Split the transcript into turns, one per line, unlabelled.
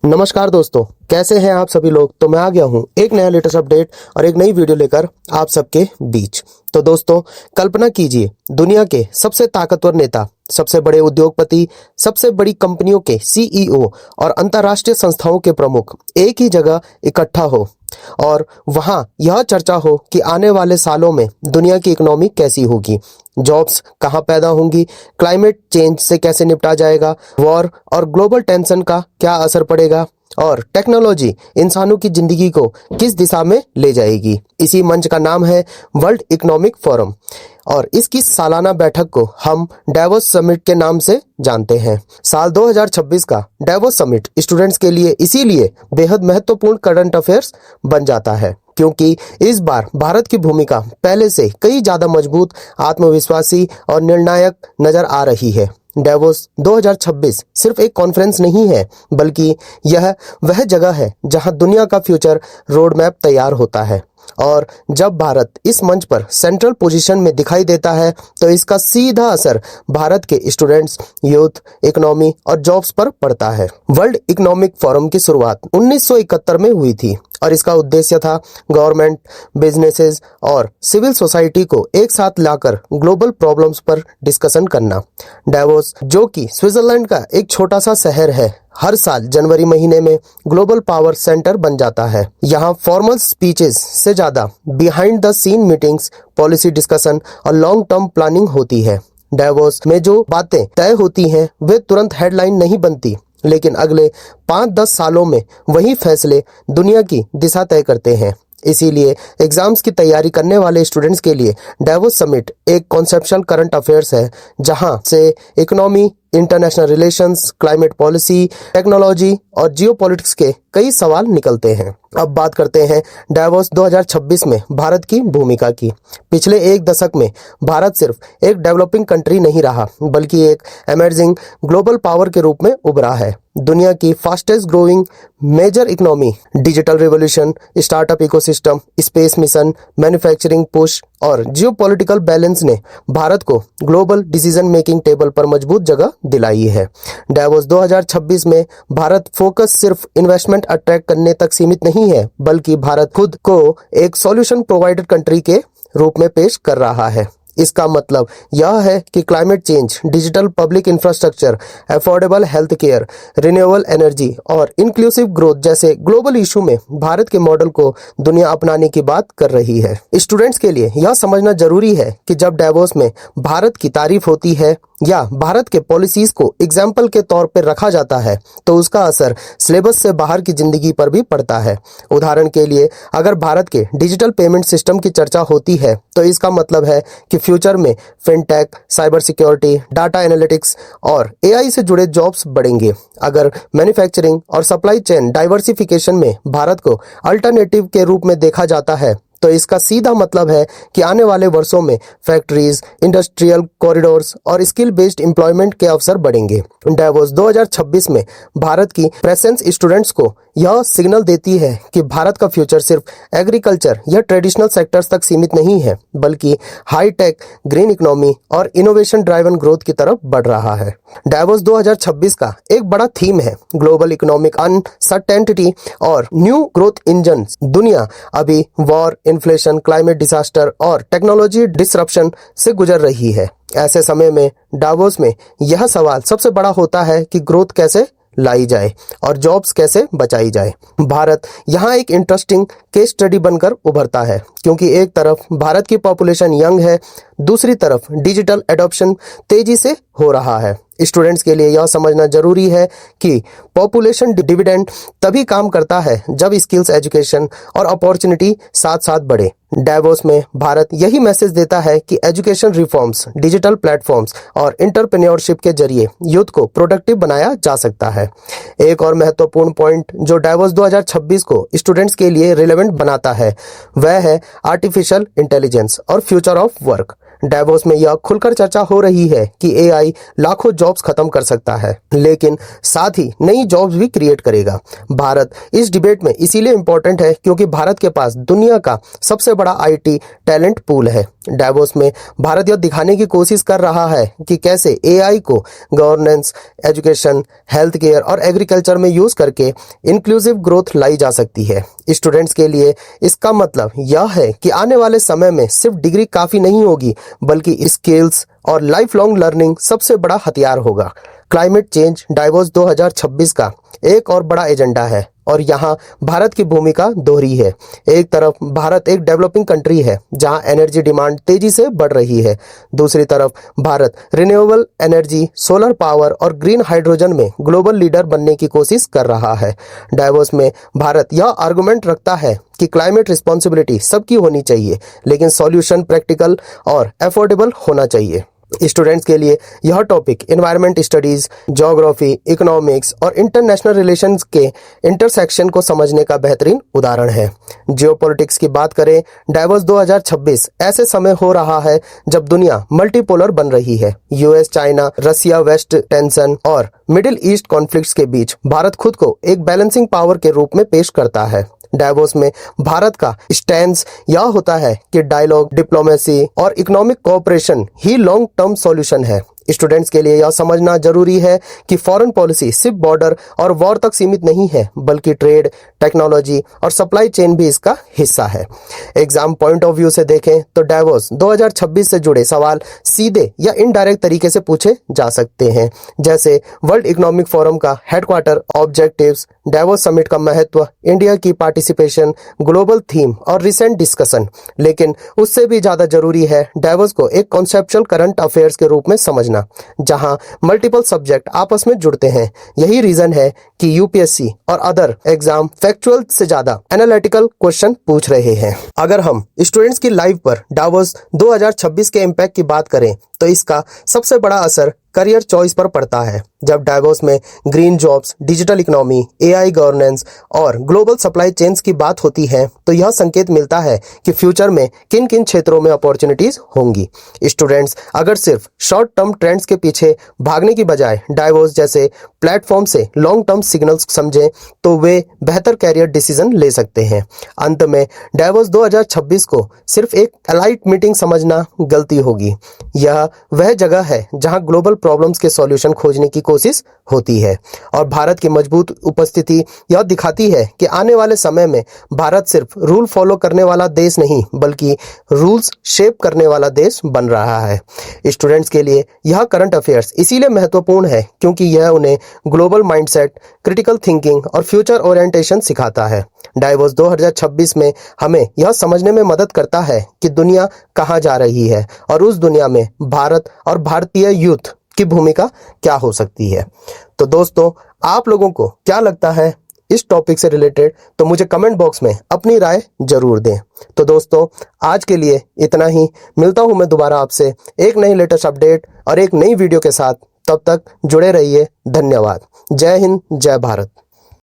नमस्कार दोस्तों, कैसे हैं आप सभी लोग। तो मैं आ गया हूं एक नया लेटेस्ट अपडेट और एक नई वीडियो लेकर आप सबके बीच। तो दोस्तों, कल्पना कीजिए, दुनिया के सबसे ताकतवर नेता, सबसे बड़े उद्योगपति, सबसे बड़ी कंपनियों के सीईओ और अंतर्राष्ट्रीय संस्थाओं के प्रमुख एक ही जगह इकट्ठा हो और वहां यह चर्चा हो कि आने वाले सालों में दुनिया की इकोनॉमी कैसी होगी, जॉब्स कहां पैदा होंगी, क्लाइमेट चेंज से कैसे निपटा जाएगा, वॉर और ग्लोबल टेंशन का क्या असर पड़ेगा और टेक्नोलॉजी इंसानों की जिंदगी को किस दिशा में ले जाएगी। इसी मंच का नाम है वर्ल्ड इकोनॉमिक फोरम और इसकी सालाना बैठक को हम डेवोस समिट के नाम से जानते हैं। साल 2026 का डेवोस समिट स्टूडेंट्स के लिए इसीलिए बेहद महत्वपूर्ण करंट अफेयर्स बन जाता है क्योंकि इस बार भारत की भूमिका पहले से कई ज्यादा मजबूत, आत्मविश्वासी और निर्णायक नजर आ रही है। डेवोस 2026 सिर्फ एक कॉन्फ्रेंस नहीं है, बल्कि यह वह जगह है जहां दुनिया का फ्यूचर रोड मैप तैयार होता है। और जब भारत इस मंच पर सेंट्रल पोजीशन में दिखाई देता है तो इसका सीधा असर भारत के स्टूडेंट्स, यूथ, इकोनॉमी और जॉब्स पर पड़ता है। वर्ल्ड इकोनॉमिक फोरम की शुरुआत 1971 में हुई थी और इसका उद्देश्य था गवर्नमेंट, बिजनेसेस और सिविल सोसाइटी को एक साथ लाकर ग्लोबल प्रॉब्लम्स पर डिस्कशन करना। डेवोस, जो कि स्विट्जरलैंड का एक छोटा सा शहर है, हर साल जनवरी महीने में ग्लोबल पावर सेंटर बन जाता है। यहाँ फॉर्मल स्पीचेस से ज्यादा behind the scene meetings, policy discussion और लॉन्ग टर्म प्लानिंग होती है। डेवोस में जो बातें तय होती हैं वे तुरंत हेडलाइन नहीं बनती, लेकिन अगले 5-10 सालों में वही फैसले दुनिया की दिशा तय करते हैं। इसीलिए एग्जाम्स की तैयारी करने वाले स्टूडेंट्स के लिए डेवोस समिट एक कॉन्सेप्चुअल करंट अफेयर्स है, जहां से economy, international relations, climate policy, technology और जियोपॉलिटिक्स के कई सवाल निकलते हैं। अब बात करते हैं डेवोस 2026 में भारत की भूमिका की। पिछले एक दशक में भारत सिर्फ एक डेवलपिंग कंट्री नहीं रहा, बल्कि एक एमर्जिंग ग्लोबल पावर के रूप में उभरा है। दुनिया की fastest growing major economy, digital revolution, startup ecosystem, space mission, manufacturing push और जियोपॉलिटिकल बैलेंस ने भारत को ग्लोबल डिसीजन मेकिंग टेबल पर मजबूत जगह दिलाई है। डेवोस 2026 में भारत फोकस सिर्फ इन्वेस्टमेंट अट्रैक्ट करने तक सीमित नहीं है, बल्कि भारत खुद को एक सॉल्यूशन प्रोवाइडर कंट्री के रूप में पेश कर रहा है। इसका मतलब यह है कि climate change, digital public infrastructure, affordable health care, renewable energy और इंक्लूसिव ग्रोथ जैसे ग्लोबल इशू में भारत के मॉडल को दुनिया अपनाने की बात कर रही है। स्टूडेंट्स के लिए यह समझना जरूरी है कि जब डेवोस में भारत की तारीफ होती है या भारत के पॉलिसीज को एग्जाम्पल के तौर पर रखा जाता है तो उसका असर सिलेबस से बाहर की जिंदगी पर भी पड़ता है। उदाहरण के लिए, अगर भारत के डिजिटल पेमेंट सिस्टम की चर्चा होती है तो इसका मतलब है कि फ्यूचर में fintech, cyber security, data analytics और एआई से जुड़े जॉब्स बढ़ेंगे। अगर मैन्युफैक्चरिंग और सप्लाई चेन डाइवर्सिफिकेशन में भारत को अल्टरनेटिव के रूप में देखा जाता है तो इसका सीधा मतलब है कि आने वाले वर्षों में फैक्ट्रीज, इंडस्ट्रियल कॉरिडोर्स और स्किल बेस्ड एम्प्लॉयमेंट के अवसर बढ़ेंगे। डेवोस 2026 में भारत की प्रेजेंस स्टूडेंट्स को यह सिग्नल देती है कि भारत का फ्यूचर सिर्फ एग्रीकल्चर या ट्रेडिशनल सेक्टर्स तक सीमित नहीं है, बल्कि हाई टेक, ग्रीन इकोनॉमी और इनोवेशन ड्राइवन ग्रोथ की तरफ बढ़ रहा है। डेवोस 2026 का एक बड़ा थीम है ग्लोबल इकोनॉमिक अनसर्टेनिटी और न्यू ग्रोथ इंजन। दुनिया अभी वॉर, इन्फ्लेशन, क्लाइमेट डिजास्टर और टेक्नोलॉजी डिसरप्शन से गुजर रही है। ऐसे समय में डावोस में यह सवाल सबसे बड़ा होता है कि ग्रोथ कैसे लाई जाए और जॉब्स कैसे बचाई जाए। भारत यहाँ एक इंटरेस्टिंग केस स्टडी बनकर उभरता है, क्योंकि एक तरफ भारत की पॉपुलेशन यंग है, दूसरी तरफ डिजिटल एडॉप्शन तेजी से हो रहा है। स्टूडेंट्स के लिए यह समझना जरूरी है कि पॉपुलेशन डिविडेंड तभी काम करता है जब स्किल्स, एजुकेशन और अपॉर्चुनिटी साथ साथ बढ़े। डेवोस में भारत यही मैसेज देता है कि एजुकेशन रिफॉर्म्स, डिजिटल प्लेटफॉर्म्स और एंटरप्रेन्योरशिप के जरिए यूथ को प्रोडक्टिव बनाया जा सकता है। एक और महत्वपूर्ण पॉइंट जो डेवोस 2026 को स्टूडेंट्स के लिए रिलेवेंट बनाता है वह है आर्टिफिशियल इंटेलिजेंस और फ्यूचर ऑफ वर्क। डावोस में यह खुलकर चर्चा हो रही है कि एआई लाखों जॉब्स खत्म कर सकता है, लेकिन साथ ही नई जॉब्स भी क्रिएट करेगा। भारत इस डिबेट में इसीलिए इंपॉर्टेंट है क्योंकि भारत के पास दुनिया का सबसे बड़ा आईटी टैलेंट पूल है। डावोस में भारत यह दिखाने की कोशिश कर रहा है कि कैसे एआई को गवर्नेंस, एजुकेशन, हेल्थ केयर और एग्रीकल्चर में यूज करके इंक्लूसिव ग्रोथ लाई जा सकती है। स्टूडेंट्स के लिए इसका मतलब यह है कि आने वाले समय में सिर्फ डिग्री काफी नहीं होगी, बल्कि स्किल्स और लाइफ लॉन्ग लर्निंग सबसे बड़ा हथियार होगा। क्लाइमेट चेंज डावोस 2026 का एक और बड़ा एजेंडा है और यहाँ भारत की भूमिका दोहरी है। एक तरफ भारत एक डेवलपिंग कंट्री है जहाँ एनर्जी डिमांड तेजी से बढ़ रही है, दूसरी तरफ Bharat renewable energy, solar power और ग्रीन हाइड्रोजन में ग्लोबल लीडर बनने की कोशिश कर रहा है। डावोस में भारत यह आर्गुमेंट रखता है कि क्लाइमेट रिस्पॉन्सिबिलिटी सबकी होनी चाहिए, लेकिन सॉल्यूशन प्रैक्टिकल और अफोर्डेबल होना चाहिए। स्टूडेंट्स के लिए यह topic environment studies, geography, economics और इंटरनेशनल रिलेशंस के इंटरसेक्शन को समझने का बेहतरीन उदाहरण है। जियोपॉलिटिक्स की बात करें, डावोस 2026 ऐसे समय हो रहा है जब दुनिया मल्टीपोलर बन रही है। यूएस, चाइना, रसिया, वेस्ट टेंशन और मिडिल ईस्ट कॉन्फ्लिक्ट्स के बीच भारत खुद को एक बैलेंसिंग पावर के रूप में पेश करता है। डावोस में भारत का स्टैंस यह होता है कि डायलॉग, डिप्लोमेसी और इकोनॉमिक कोऑपरेशन ही लॉन्ग टर्म सॉल्यूशन है। स्टूडेंट्स के लिए यह समझना जरूरी है कि फॉरेन पॉलिसी सिर्फ बॉर्डर और वॉर तक सीमित नहीं है, बल्कि ट्रेड, टेक्नोलॉजी और सप्लाई चेन भी इसका हिस्सा है। एग्जाम पॉइंट ऑफ व्यू से देखें तो डावोस 2026 से जुड़े सवाल सीधे या इनडायरेक्ट तरीके से पूछे जा सकते हैं, जैसे वर्ल्ड इकोनॉमिक फोरम का हेडक्वार्टर, ऑब्जेक्टिव्स, डावोस समिट का महत्व, इंडिया की पार्टिसिपेशन, ग्लोबल थीम और रिसेंट डिस्कशन। लेकिन उससे भी ज्यादा जरूरी है डावोस को एक कॉन्सेप्चुअल करंट अफेयर्स के रूप में समझना, जहां मल्टीपल सब्जेक्ट आपस में जुड़ते हैं। यही रीजन है कि यूपीएससी और अदर एग्जाम फैक्चुअल से ज्यादा एनालिटिकल क्वेश्चन पूछ रहे हैं। अगर हम स्टूडेंट्स की लाइफ पर डावोस 2026 के इम्पैक्ट की बात करें तो इसका सबसे बड़ा असर करियर चॉइस पर पड़ता है। जब डावोस में green jobs, digital economy, AI governance और ग्लोबल सप्लाई चेन्स की बात होती है तो यह संकेत मिलता है कि फ्यूचर में किन किन क्षेत्रों में अपॉर्चुनिटीज होंगी। स्टूडेंट्स अगर सिर्फ शॉर्ट टर्म ट्रेंड्स के पीछे भागने की बजाय डावोस जैसे प्लेटफॉर्म से लॉन्ग टर्म सिग्नल्स समझें तो वे बेहतर कैरियर डिसीजन ले सकते हैं। अंत में डावोस 2026 को सिर्फ एक एलाइट मीटिंग समझना गलती होगी। यह वह जगह है जहां ग्लोबल प्रॉब्लम्स के सॉल्यूशन खोजने की कोशिश होती है और भारत की मजबूत उपस्थिति यह दिखाती है कि आने वाले समय में भारत सिर्फ रूल फॉलो करने वाला देश नहीं, बल्कि रूल्स शेप करने वाला देश बन रहा है। स्टूडेंट्स के लिए यह करंट अफेयर्स इसीलिए महत्वपूर्ण है क्योंकि यह उन्हें ग्लोबल माइंडसेट, क्रिटिकल थिंकिंग और फ्यूचर ओरिएंटेशन सिखाता है। डावोस 2026 में हमें यह समझने में मदद करता है कि दुनिया कहां जा रही है और उस दुनिया में भारत और भारतीय यूथ की भूमिका क्या हो सकती है। तो दोस्तों, आप लोगों को क्या लगता है इस टॉपिक से रिलेटेड, तो मुझे कमेंट बॉक्स में अपनी राय जरूर दें। तो दोस्तों, आज के लिए इतना ही। मिलता हूं मैं दोबारा आपसे एक नई लेटेस्ट अपडेट और एक नई वीडियो के साथ। तब तक जुड़े रहिए। धन्यवाद। जय हिंद, जय भारत।